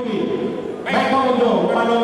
Baik pengunjung, pada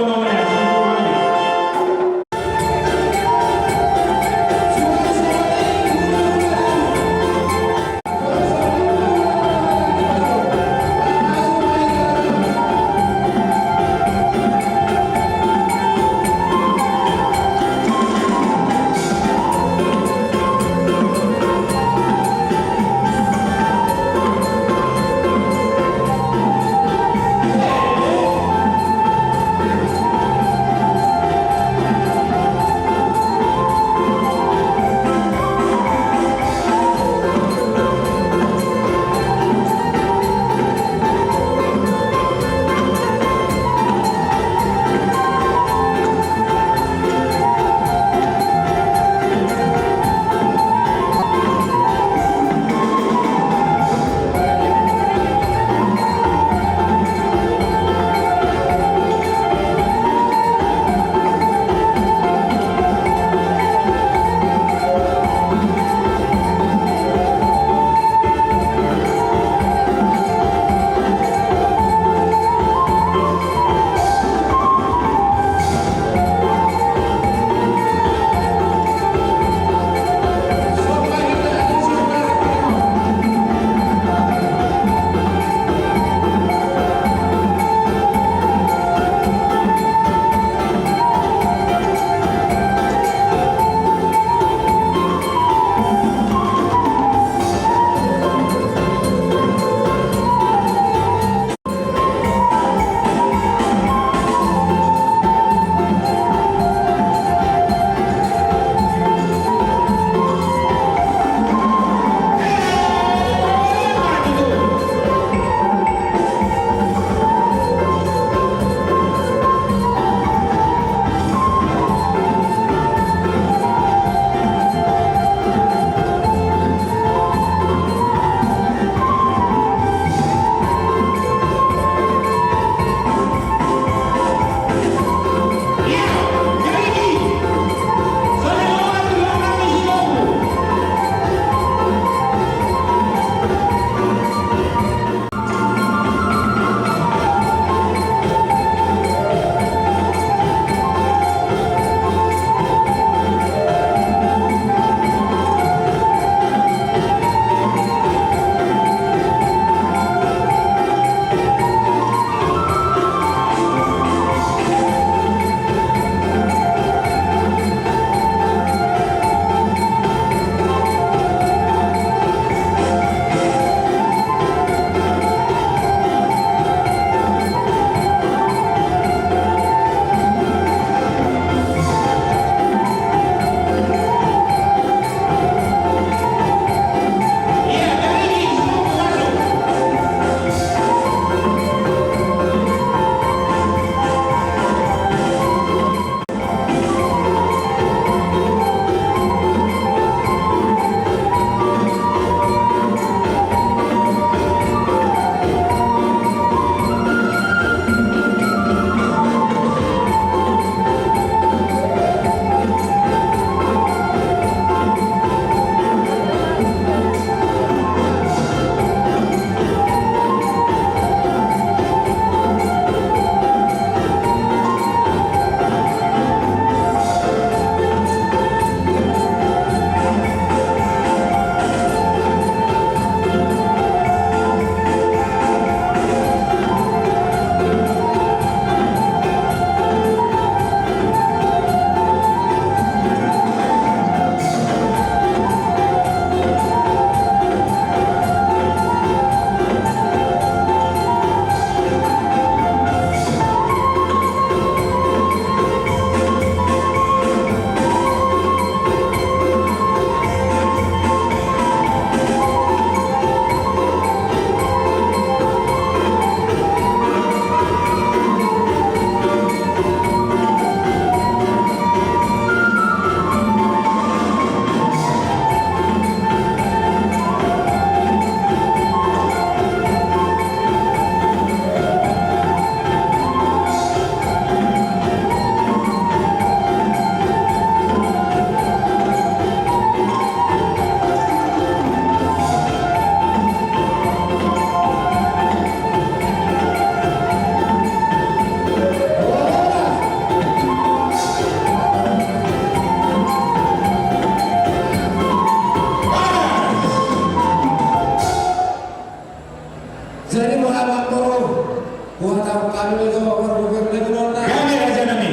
Kami Raja Nami.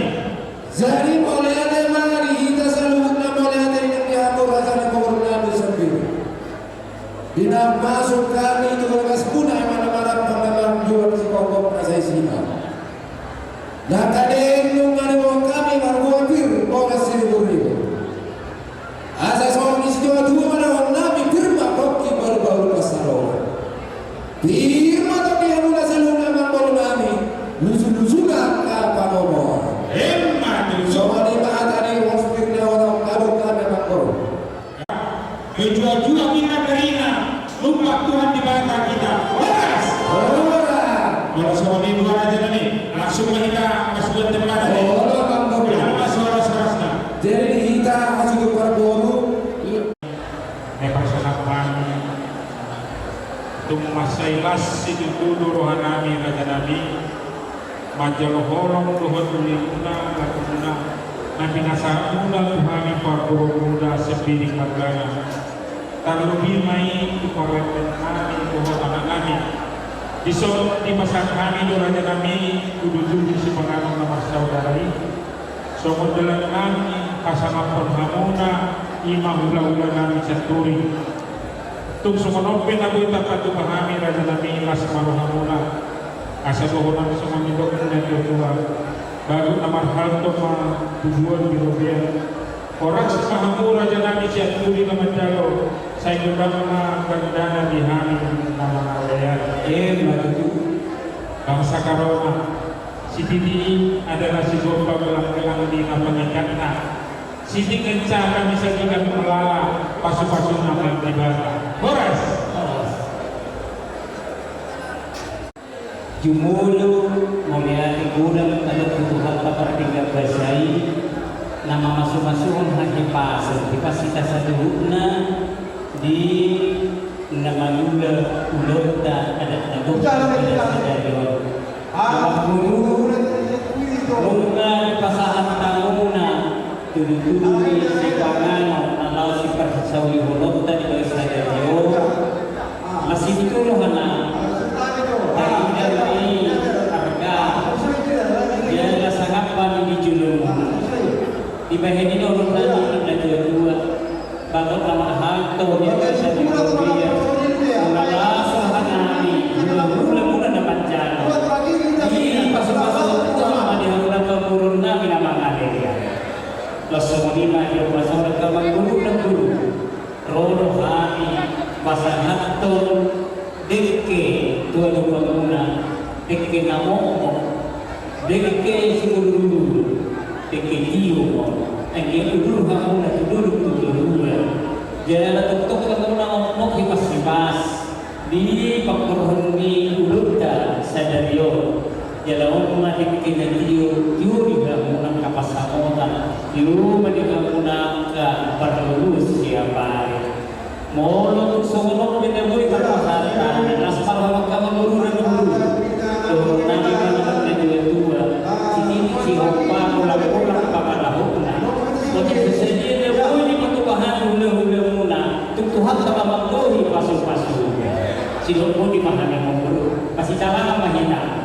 Jadi boleh ada mari kita selalu boleh ada yang diatur Raja Nami sendiri. Bina masuk kami itu lepas punah mana-mana pengaman jual si pokok kasih sini. Nah tadi nungan wong kami marwafir bolas ribu. Asa soal isi Jawa dua mana wong Nabi firma koki baru-baru pasaro. Firma tapi yang mula selalu nama baru Nabi lusu-lusulah apa nomor. Emma tu. Soal lima tadi wong firna orang kabur kami makor. Jual-jual kita berina. Lupa Tuhan di mata kita. Waras. Kalau soal ini dua Raja Nami, langsung kita masuk ke tempat ini. Berapa suara-suara? Jadi kita masuk ke Parboru. Persanapan tumasailas situdo rohanami Raja Nami majalholong luhut ulina lakuna nabi nasaruna tuhami Parboru muda sepiring magana terlebih mai koreken kami luhut anak kami disot di masa kami do Raja Nami kudu si penganong nama saudari somon dalam kami kasangapon hamuna ima hula-hula nami centuri tung sumonopen aku itakatu pahami Raja Nami las maruhamuna asa bohonan sumanidok na tua baru namar halto ma tujuan birobian orang sepahamu Raja Nami centuri na mandalo sa inudang na gandana di hami nama nawayan maju bangsa karona si Titi adalah si Gopa belang-belang di napangikatna Siti kencang kami sajikan melala pasu-pasu nama ibadah. Boras. Jumulu melihat gudang kalau kebutuhan pakar tinggal basai nama masuk-masukan hanya pasir di pasita satu hukna di nama lula ulota ada nago dari Lunga di pasahan tanguna tudu-tudu si pangano nalau si persawi ulota di bahasa Jawa masih dituluhan dari harga dia sangapan di julung di bagian ini orang tadi ada dua bapak nama hantu dia bisa dikurbian mengalah sahanani mula-mula dapat jalan di pasal-pasal sama dia ulang kemurun nabi nama ngaderia langsung lima dia pasal rekaman dulu dan dulu rodoh hani pasal hantu deke tua bangunan deke namo deke si dulu deke dio angin dulu kamu nak dulu jalan tutup kamu nak ngomong hipas di pakurhuni ulutta sadario jalan rumah deke dio di kamu nak kapas samotan dio madi kamu nak perlulus siapa Molo sono benda boy perasaan aspal hawak kamu murun dulu. Tuh nanti kalau kita dua si hopa pulang papalahu. Oke sesuai dia boy di patuhan hula muna. Tuhan sama mangkoi pasu-pasu. Si hopa di mana yang mau masih cara apa hina.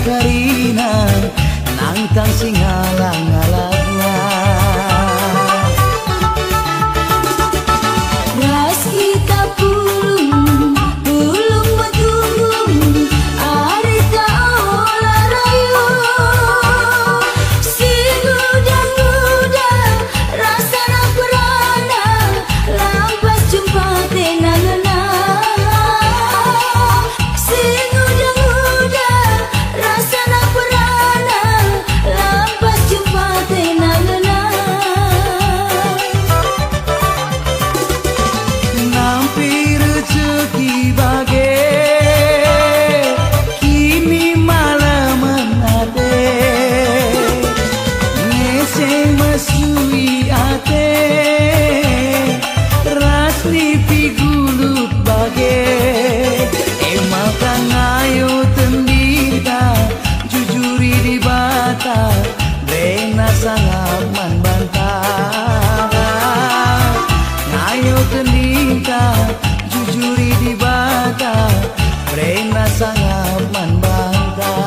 karina nangtang singalang-alangna. Ras kita pulung betung arita olah rayu singudang-udang rasana perana lampas jumpa tenangna singudang-udang rasana perana lampas jumpa tenangna. Nampi rezeki bage kini malam menate ngeseng mesui ate rasni pigulut bage emang kan ayo tendita jujuri di bata rena sangat membantah ngayo tendita jujuri di bata rena sangat membantah.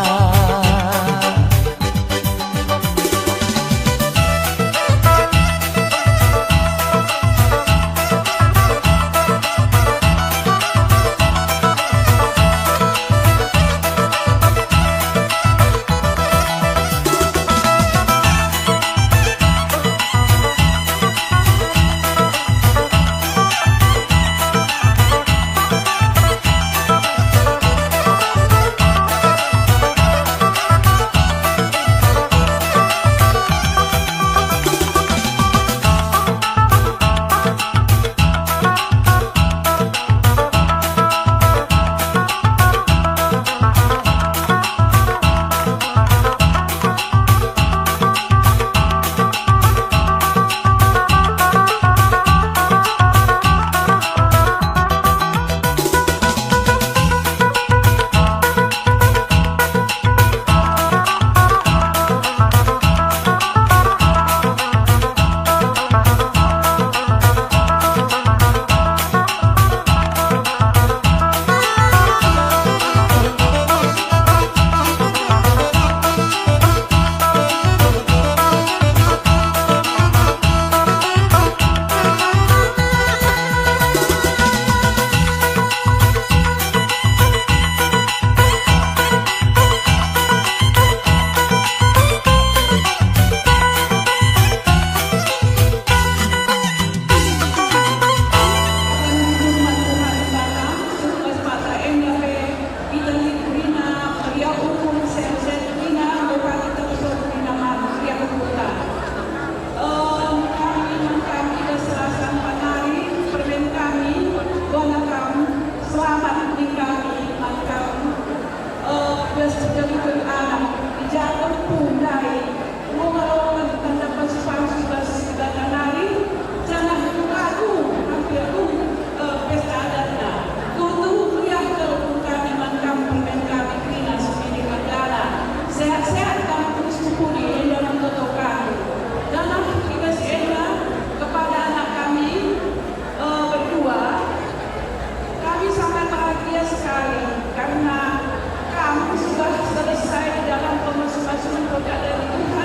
Karena kamu sudah selesai dalam masing-masing produk dari Tuhan.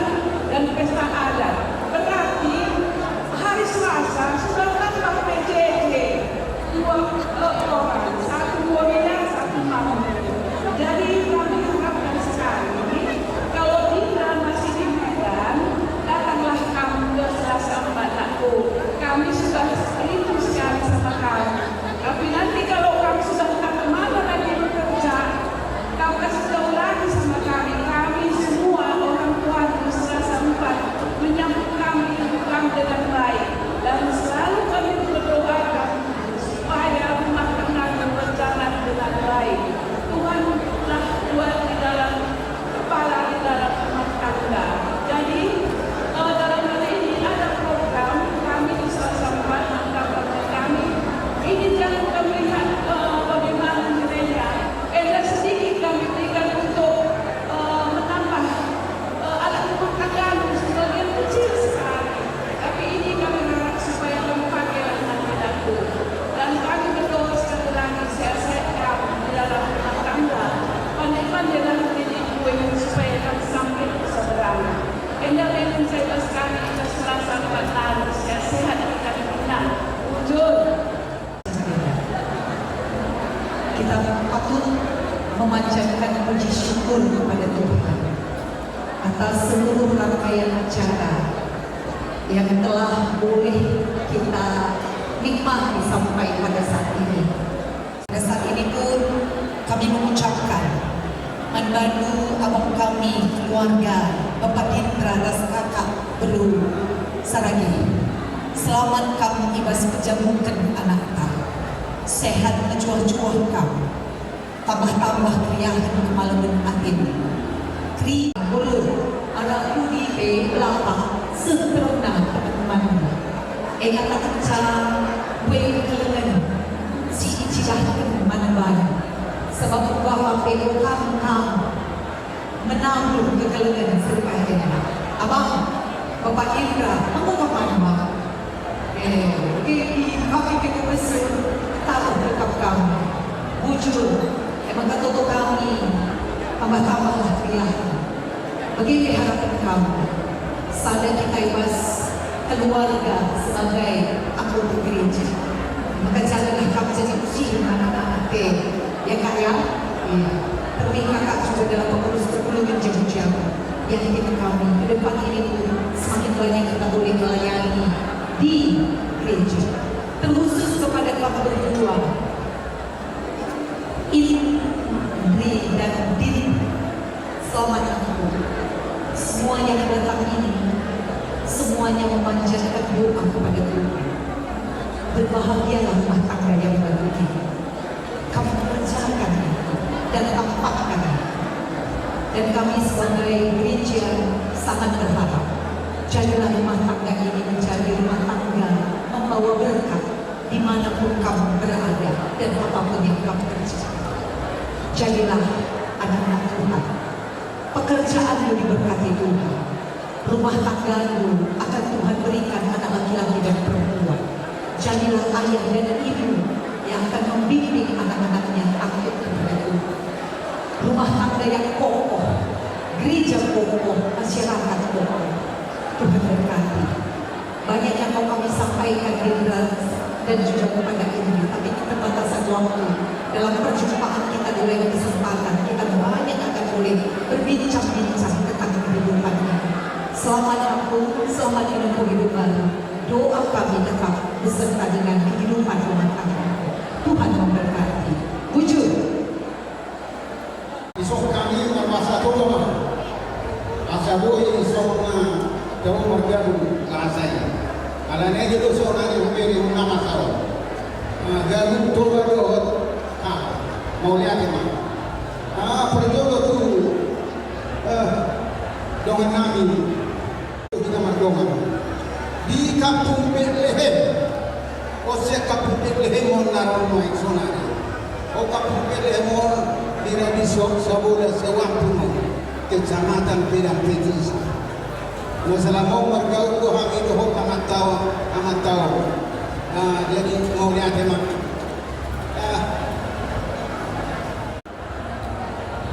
memanjatkan puji syukur kepada Tuhan atas seluruh rangkaian acara yang telah boleh kita nikmati sampai pada saat ini. Pada saat ini pun kami mengucapkan membantu abang kami, keluarga Bapak Indra dan kakak Belu Saragi. Selamat kamu ibas pejamukan anak ta. Sehat mencuah-cuah kamu. Tambah-tambah keriahan kemalaman atin. Kri bulu anak kudi pe lapa seterona teman-teman. Kata kerja wei kelengan si icidah mana-mana. Sebab bahwa pe kam menanggung kekelengan serba ini. Abang, Bapak Indra, kamu kemana? Kami kena besar tahu dekat kamu. Bujur, emang kata tu kami tambah-tambahlah keriahan. Begini harapan kamu. Sadar kita ibas keluarga sebagai anggota gereja. Maka janganlah kamu jadi usia anak-anak ya kak ya. Tapi kakak juga dalam pengurus terpelungan jamu-jamu yang ingin kami ke depan ini pun semakin banyak kita boleh melayani di gereja. Terkhusus kepada kamu berdua, Indri dan Din, selamat aku. Semua yang datang ini, semuanya memanjatkan doa kepada Tuhan. Berbahagialah rumah tangga yang baru ini. Kamu kerjakan dan tampakkan. Dan kami sebagai gereja sangat berharap jadilah rumah tangga ini menjadi rumah tangga membawa berkat dimanapun kamu berada dan apapun yang kamu kerjakan. Jadilah anak-anak Tuhan. Pekerjaanmu diberkati Tuhan. Rumah tanggamu akan Tuhan berikan anak laki-laki dan perempuan. Jadilah ayah dan ibu yang akan membimbing anak-anaknya takut kepada Tuhan. Rumah tangga yang kokoh, gereja kokoh, masyarakat kokoh. Tuhan berkati. Banyak yang mau kami sampaikan dan juga kepada ini, tapi keterbatasan waktu dalam perjumpaan kita di lain kesempatan kita banyak akan boleh berbincang-bincang tentang kehidupan ini. Selamat aku, selamat hidup kehidupan. Doa kami tetap beserta dengan kehidupan rumah tangga. Tuhan memberkati. Wujud. Isok kami berbahasa Tolong. Bahasa Boy isok na jauh marga kasai. Alanya itu seorang yang memiliki nama sahaja. Garu toba dohot, mau lihat ini. Perjodoh tu dengan kami kita merdeka di kampung Bethlehem. Ose kampung Bethlehem mon naron mai sonari. O kampung Bethlehem mon di radisyon saboda sewaktu kecamatan Pedang Petisa. Masalah mau marga ko kami dohot amat tahu. Jadi mau lihat emang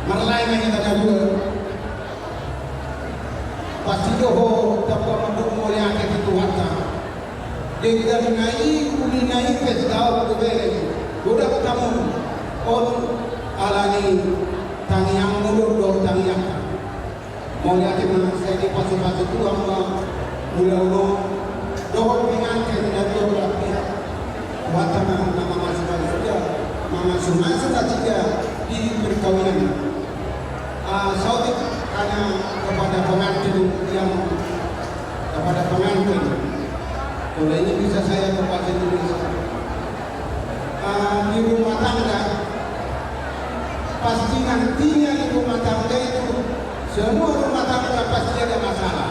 marlai na kita dua pasti doho dapat manduk mau lihat itu harta jadi dari naik pesdau ke beli udah kamu on alani tangiang mulut tangiang mau lihat emang saya di pasu-pasu tu hamba mula-mula dohot pengantin dan dohot pihak watana nama masukkan sudah mama sungai sudah tiga di perkawinan Saudi karena kepada pengantin kalau ini bisa saya ke bahasa Indonesia di rumah tangga pasti nantinya di rumah tangga itu semua rumah tangga pasti ada masalah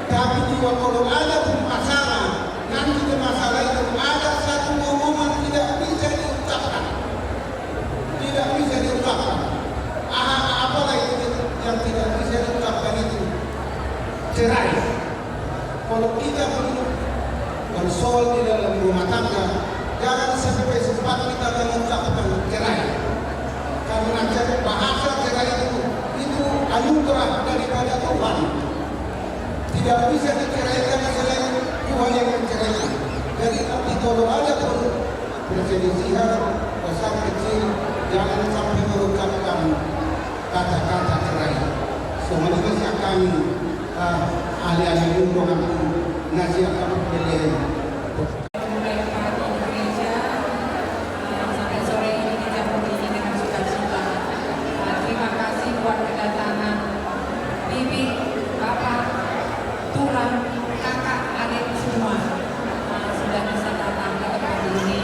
tapi juga kalau ada masalah nanti ke masalah itu ada satu omongan tidak bisa diungkapkan apalah itu yang tidak bisa diungkapkan itu cerai. Kalau kita bersoal di dalam rumah tangga jangan sampai sempat kita mengucapkan cerai karena bahasa cerai itu anugerah daripada Tuhan. Tidak bisa diceraikan selain Tuhan yang menceraikan. Jadi kalau ada perselisihan jangan sampai mengucapkan kata-kata cerai. Semoga kami ahli-ahli hukum nasihat kami beliau. Mulai pagi di gereja sampai sore ini kita ini dengan sukacita. Terima kasih buat kedatangan bibi, bapak, tulang, kakak, adik semua sudah bisa datang ke tempat ini.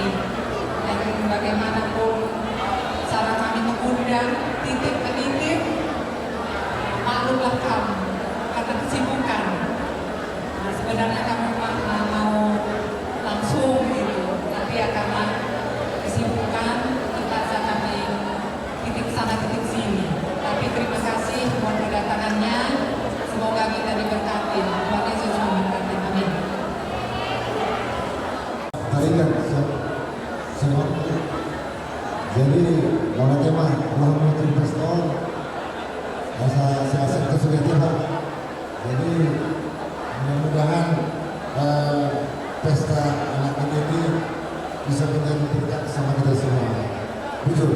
Dan bagaimanapun cara kami mengundang titik ke titik, maklumlah kamu karena kesibukan. Sebenarnya kami mau langsung gitu, tapi ya karena kesibukan terpaksa kami titik sana titik sini. Tapi terima kasih buat kedatangannya. Semoga kita diberkati. Tuhan Yesus memberkati. Amin. Tarikan semua. Jadi lawan tema Muhammad Pastor saya itu sudah tiba. Jadi mudah-mudahan pesta anak ini bisa menjadi berkat sama kita semua. Jujur.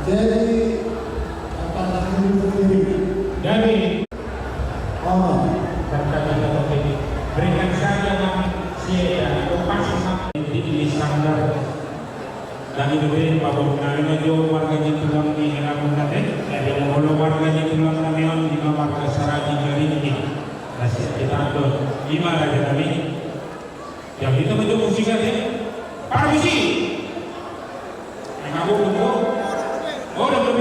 Jadi apa lagi berdiri? Jadi Oh, kata-kata ini berikan saja nama siapa lepas sampai di standar dan itu pabon na jo warga ni tulang ni hinamun natin Jadi mau warga di tulang namion di marga sarati jari ini. Kasih kita tuh gimana aja kami. Yang itu bentuk musik aja. Para musik. Kamu bentuk. Oh, udah belum.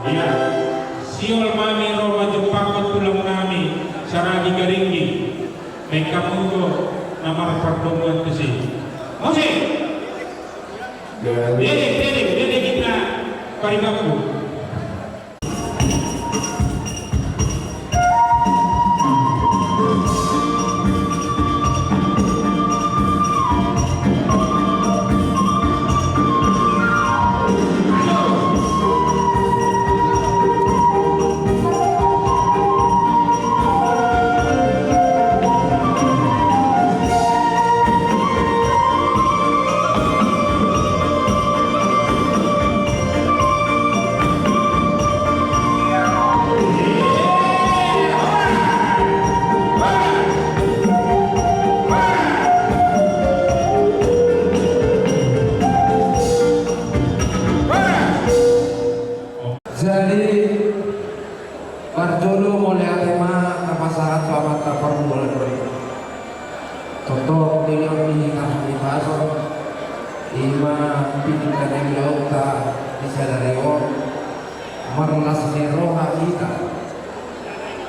Iya. Siol mami roba jepang tulang nami sarati garinggi. Mereka mundur nama pertemuan ke sini. Musik. Dede kita parikapu. Jadi Barjolo mulai tema pasangan selamat permulaan mereka. Contoh beliau di kami pasor ima pindah yang lauta di Sadareo merlas neroha kita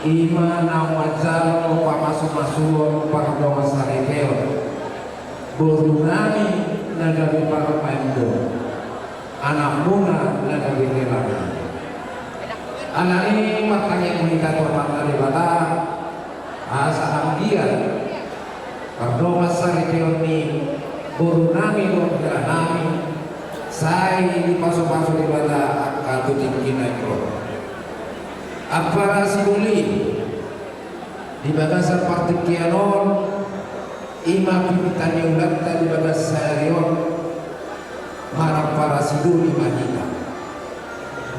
ima nama jalo pak masuk pak doa saripeo burunami nagari para pendo anak muna nagari relana. Anak ini matanya indikator mata di mata asa ambian berdoa sari teoni buru nami bergerak nami saya di pasu-pasu di mata katu tinggi naikro apa simuli di bagasan partik kianon ima pipitan yang ulat di bagas sayarion marah para siduli mahina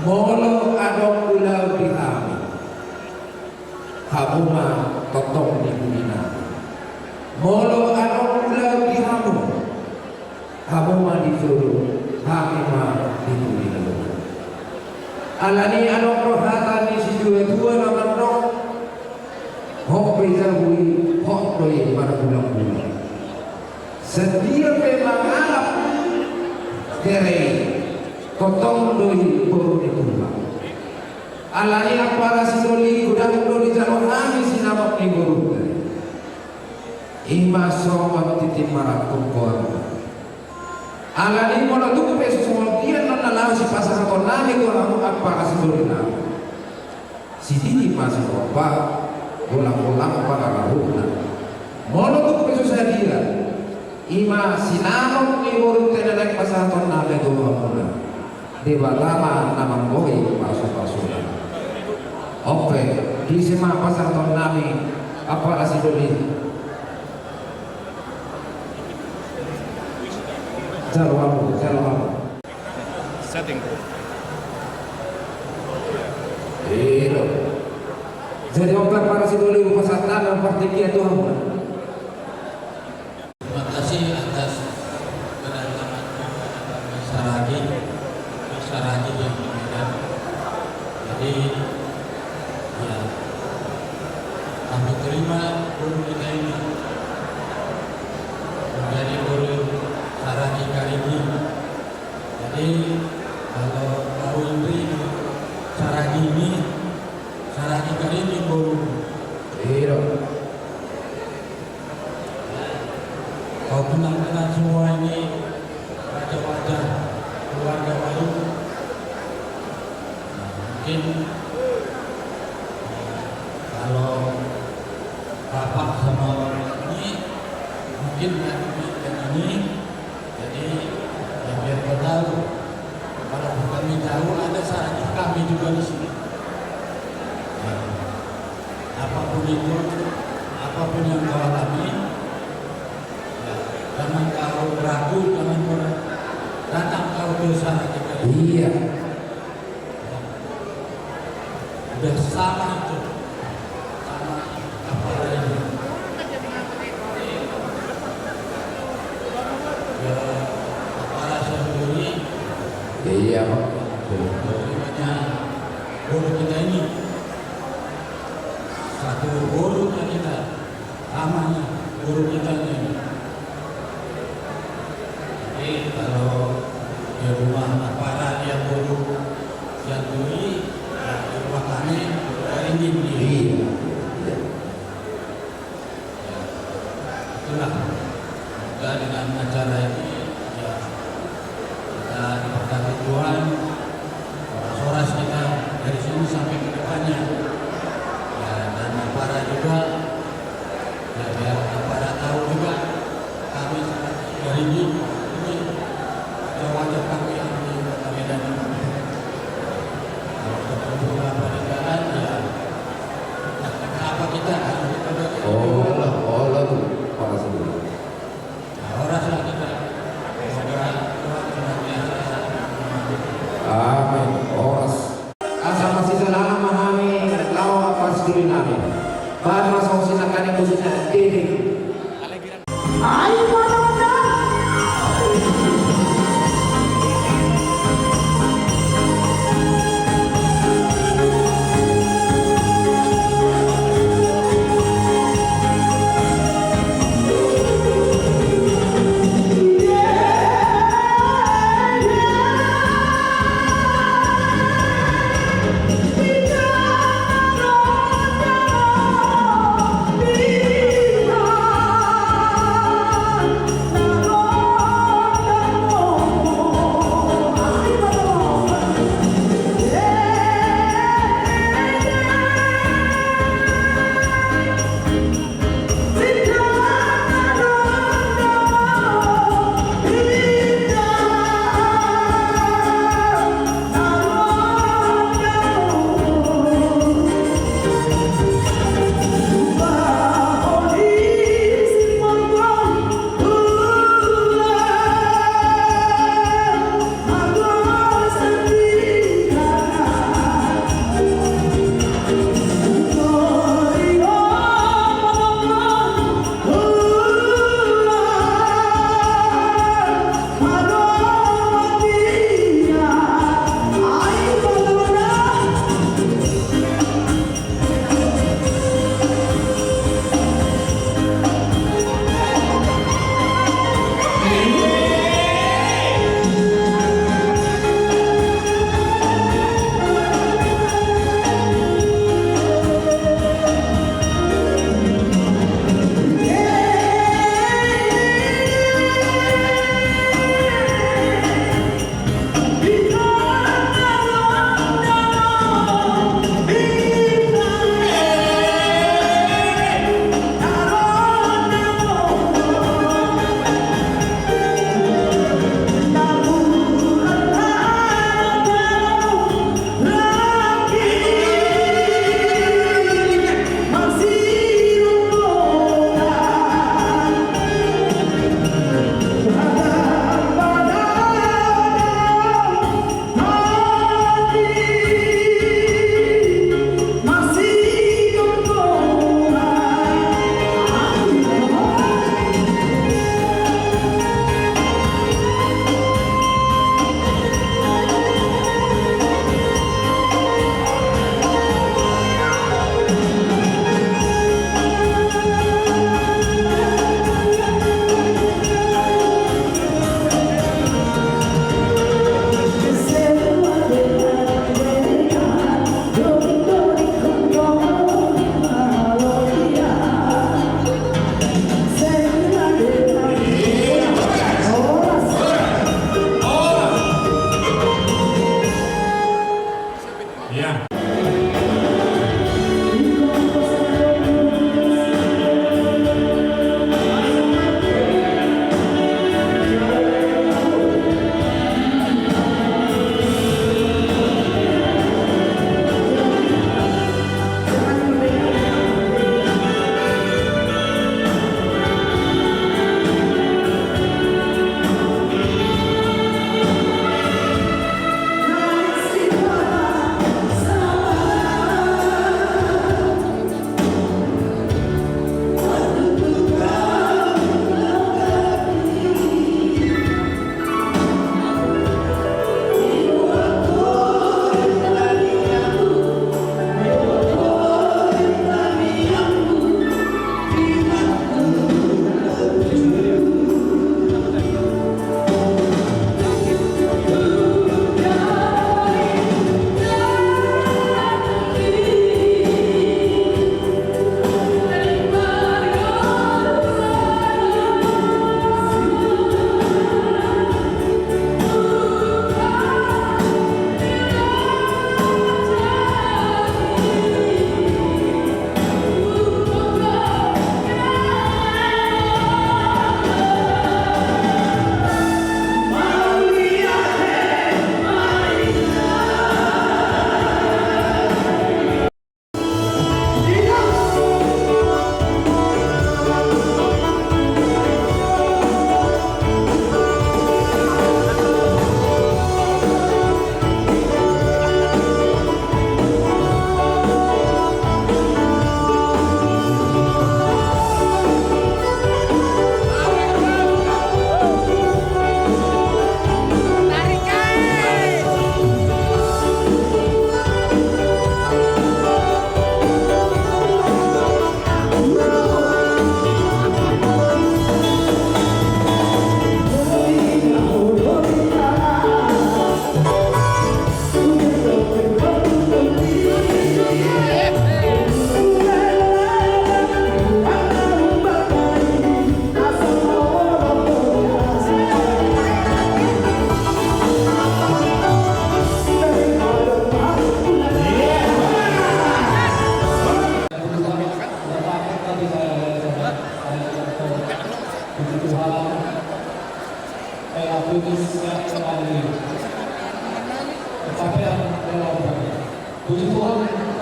molo adong ulau di kami hamuma totong di budina molo adong ulau di hamu hamuma di juru hamima di budina alani adong rohatan di sijuwe tua naman dong hok bezabui hok doi para bulan-bulan sedia memang alap kerei kotong doi baru dikulang alani para sidoli gudang doi jalur nami sinabak ni baru ima sobat titik marat kumpul alani mola tuku pesu semua dia nana lau si pasar atau nami kurang para sidoli nami si titik masih opa ulang-ulang para rahuna mola tuku pesu saya dia ima sinabak ni baru tenanek pasar atau nami kurang di balama nama boy pasu-pasulan. Oke, di sema pasar tahun nami apa rasi doli? Jalur. Setting. Jadi oke para si doli pasar tanah partikia Tuhan. Terima kasih atas kedatangan Saragi yang berbeda. Jadi ya kami terima guru kita ini menjadi guru Saragi kali ini. Jadi kalau kau beri Saragi kali ini guru. Kau kenal semua ini wajah-wajah keluarga baru. Mungkin kalau bapak sama ini mungkin ini jadi ya biar kau tahu kalau kami tahu ada saatnya kami juga di sini. Apapun itu, apapun yang kau alami, ya, jangan kau ragu, jangan kau datang kau ke sana juga. Iya. Udah sama itu, sama apa lainnya. Ya, kepala sendiri. Iya. Terima satu buruknya kita, amannya buruk kita ini. Jadi kalau di rumah aparat yang buruk, yang duri, ya di rumah kami ini Iya. itulah. Semoga dengan acara ini ya kita diberkati Tuhan, soras kita dari sini sampai ke depannya. Ya, dan aparat juga, ya biar aparat tahu juga kami dari ini wajah kami yang di Kota Medan. Kalau ketemu apa di jalan ya apa kita harus kita Allah tuh para saudara. oraslah kita. Semoga Tuhan senantiasa Amin. Oras. Asa masih selama memahami lawa apa sedulur namin. Bahan masuk sinakan yang khususnya titik. Bila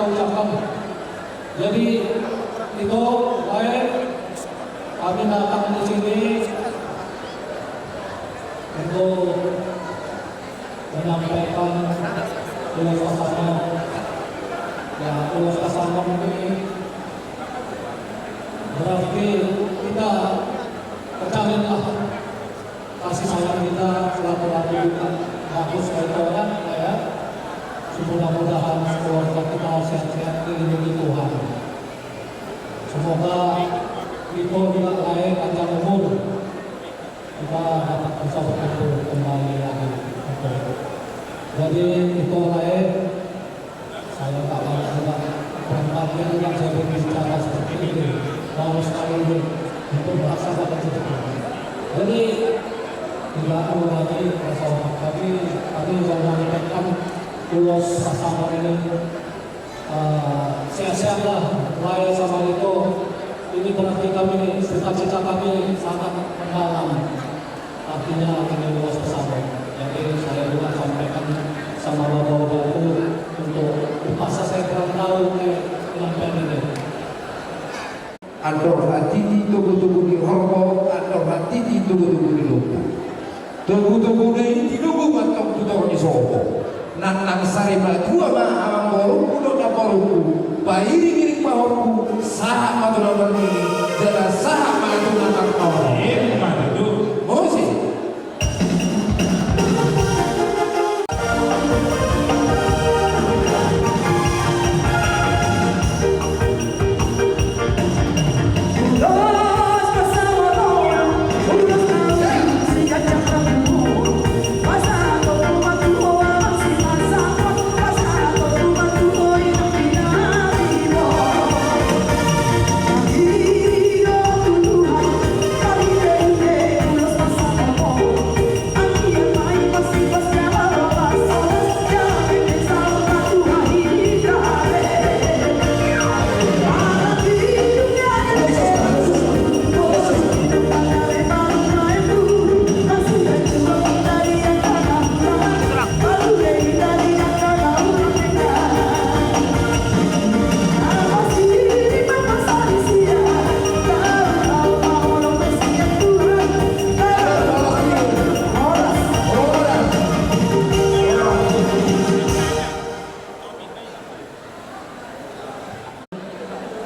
kita ucapkan. Jadi itu baik kami datang di sini untuk menyampaikan ulas kasano. Ya, ulas kasano ini berarti kita percayalah kasih sayang kita, silaturahmi kita bagus dari orang ya. Mudah-mudahan keluarga kita sehat-sehat dilindungi Tuhan. Semoga itu juga lain panjang umur kita dapat bisa berkumpul kembali lagi. Jadi itu lain saya tak banyak juga perempuan yang saya berbicara seperti ini baru sekali ini untuk melaksanakan seperti ini. Jadi tidak perlu lagi bersama kami yang menyampaikan ulos sama ini sehat-sehatlah lahir sama itu. Ini berarti kami cita-cita kami sangat mendalam, artinya kami ulos bersama. Jadi saya juga sampaikan sama bapak-bapakku untuk upasa saya kurang tahu penyampaian ini. Andor hati tugu-tugu di hormo, andor hati tugu-tugu di lupa. Tugu-tugu di lugu batong tutong di sopo. Nang sari dua ma amang boru na boru. Bairi pahorku saha madura ini jala saha madura nakau. Mana tu? Oh sih.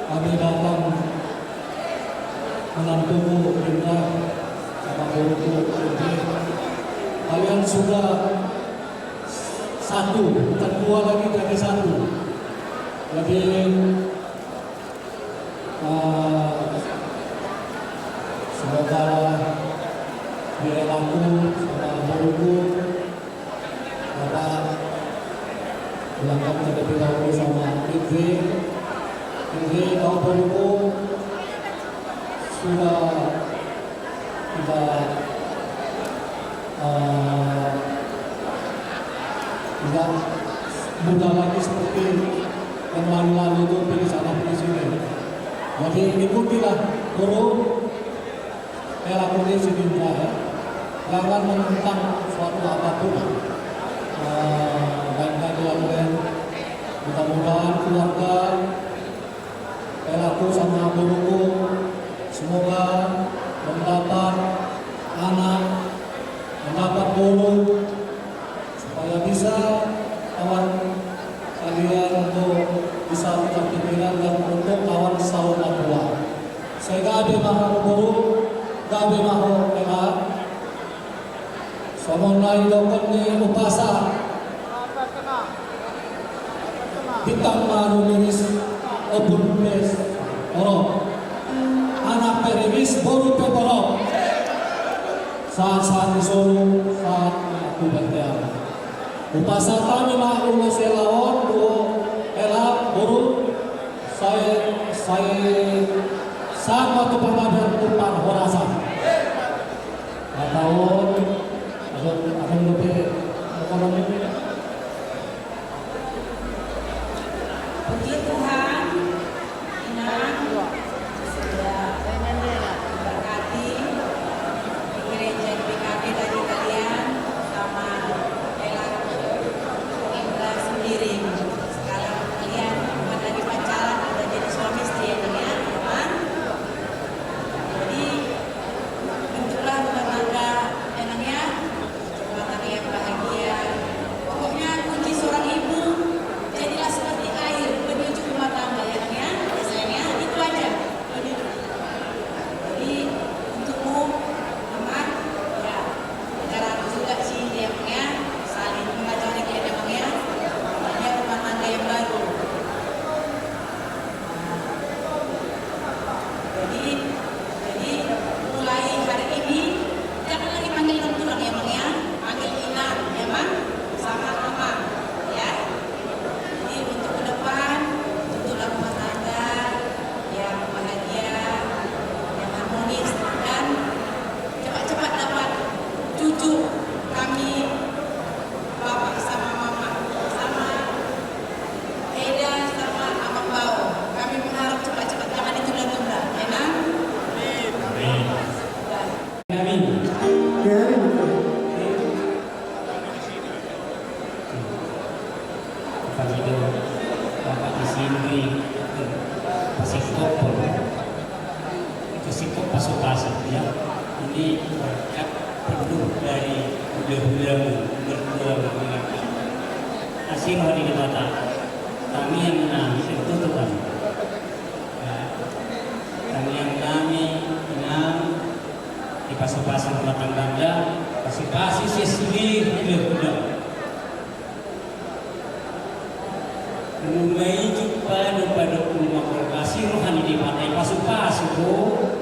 Kami datang menantumu Indra sama guruku ini. Kalian sudah satu, bukan dua lagi, tapi satu. Jadi semoga direlaku sama guruku Bapak bilangkan terlebih dahulu sama Idri. Jadi kalau guruku sudah tidak mudah lagi seperti yang lalu-lalu itu pilih sana pilih sini. Jadi ikutilah guru lakukan di sini ya. Jangan menentang suatu apapun. Baik-baik kalian. Mudah-mudahan keluarga aku sama guruku semoga mendapat anak, mendapat guru supaya bisa kawan kalian untuk bisa berpikiran dan untuk kawan saudara tua. Saya gabe mahu guru, gabe mahu kelar. Somonai dokon ni upasa. Bintang maru miris obun pes oro. Anak perimis boru peporo. Saat-saat disolu saat aku bertiap. Upasa kami mahu selawon do elak boru saya saat waktu pemadaran umpan horasan. Tahun akan lebih ekonomi. Puji Tuhan, Inang sudah berkati gereja PKB tadi kalian sama Ella Indra sendiri. Sekarang kalian kopol. Itu sikap pasuk-pasuk ya. Ini berkat penuh dari hula-hula berdua bergunakan. Asin hari kita kami yang menang itu Tuhan. Kami yang kami menang di pasuk-pasuk belakang bangga, pasuk-pasuk sesili hula-hula. Lumai jumpa pada rumah kasih rohani di pantai pasuk-pasuk.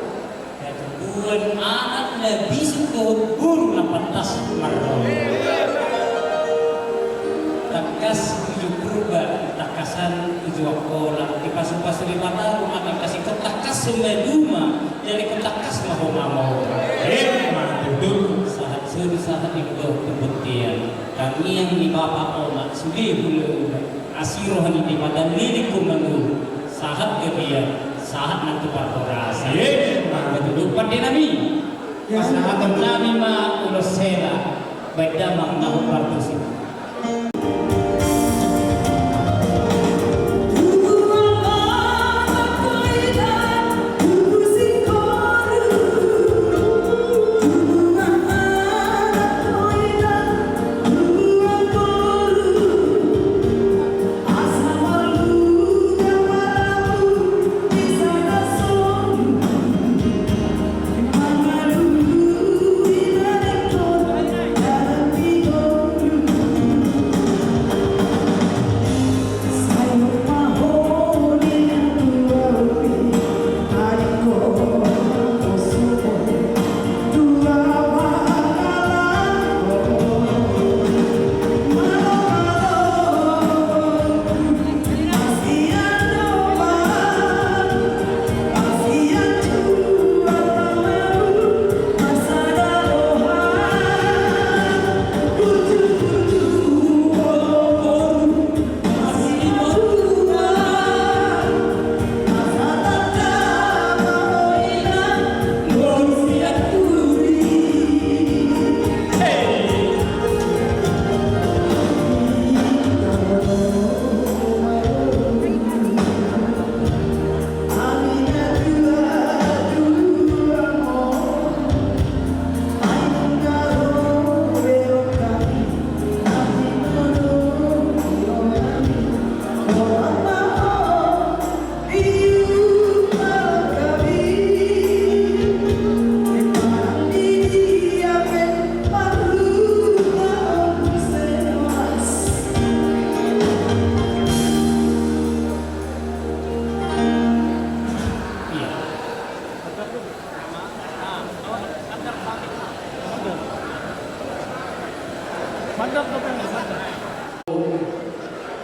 Tuhan anak Nabi suka guru lapantas marah. Takas tujuh berubah, takasan tujuh wakola di pasuk-pasuk 5 tahun akan kasih ketakas semeduma jadi ketakas mau. Betul. Saat suri saat di bawah kebuktian kami yang di bapak omak sudah bulu asirohani di badan lirikum nanggu saat kebiar saat nanti partorasa kedudukan di nami saat nami ma ulosela baik damang nahu partosi.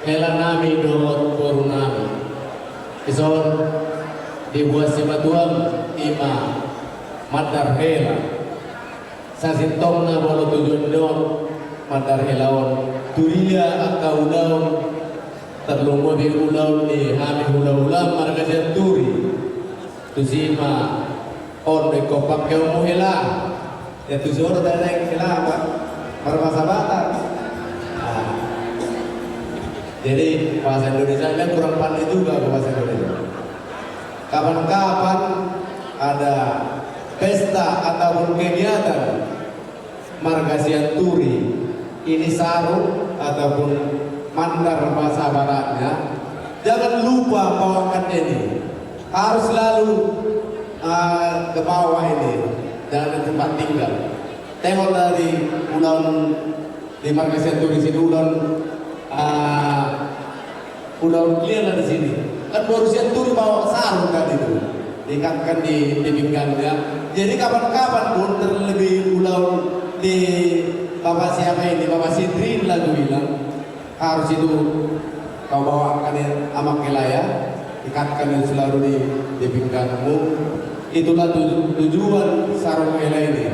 Hela nami dohot boru nami isor dibuat si batuang ima madar hela sasintong na bolo tujuan doon madar helaon turia akau daun terlumbo di ulaun ni hami hula-hula marga siya turi tusima on de kopak kau mo hela ya tusoro dadang hela apa marmasabatan. Jadi bahasa Indonesia kan kurang pandai juga ke bahasa Indonesia. Kapan-kapan ada pesta ataupun kegiatan margasian turi ini saru ataupun mandar bahasa baratnya, jangan lupa bawakan ini. Harus selalu ke bawah ini, jangan di tempat tinggal. Tengok dari ulang di margasian turi sini udah clear di sini. Kan baru siang turi bawa sarung kan itu, diikatkan di pinggangnya. Jadi kapan-kapan pun terlebih ulang di bapak siapa ini, bapak Sidrin lagu bilang harus itu kau bawakan amak kelaya, ikatkan itu selalu di pinggangmu. Itulah tujuan sarung kelaya ini.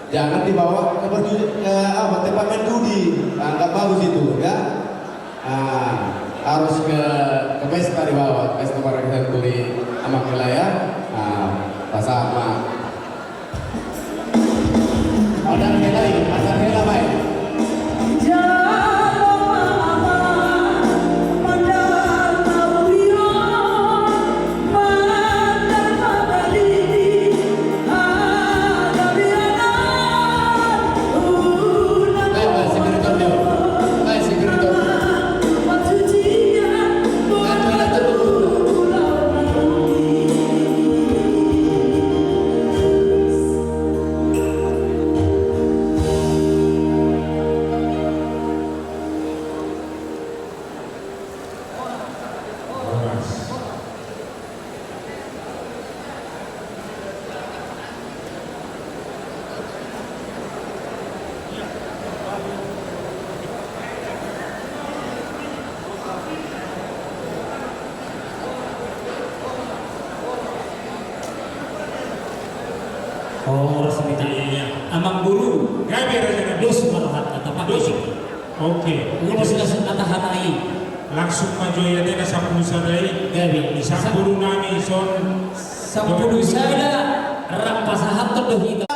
Jangan dibawa ke tempat main judi, nggak bagus itu ya. Harus ke pesta dibawa, pesta margasian turi amak kelaya, sama. Ada hela baik. Jangan Oh, resmi Iya. amang guru. Gabi Raja Nabi. Dus marahat atau pak Dus. basic. Oke. Ini sudah kata hatai. Langsung maju ya deh sa pulsa dai. Gabi. Isang guru nami son. Sampuru sada rak pasahat tuh itu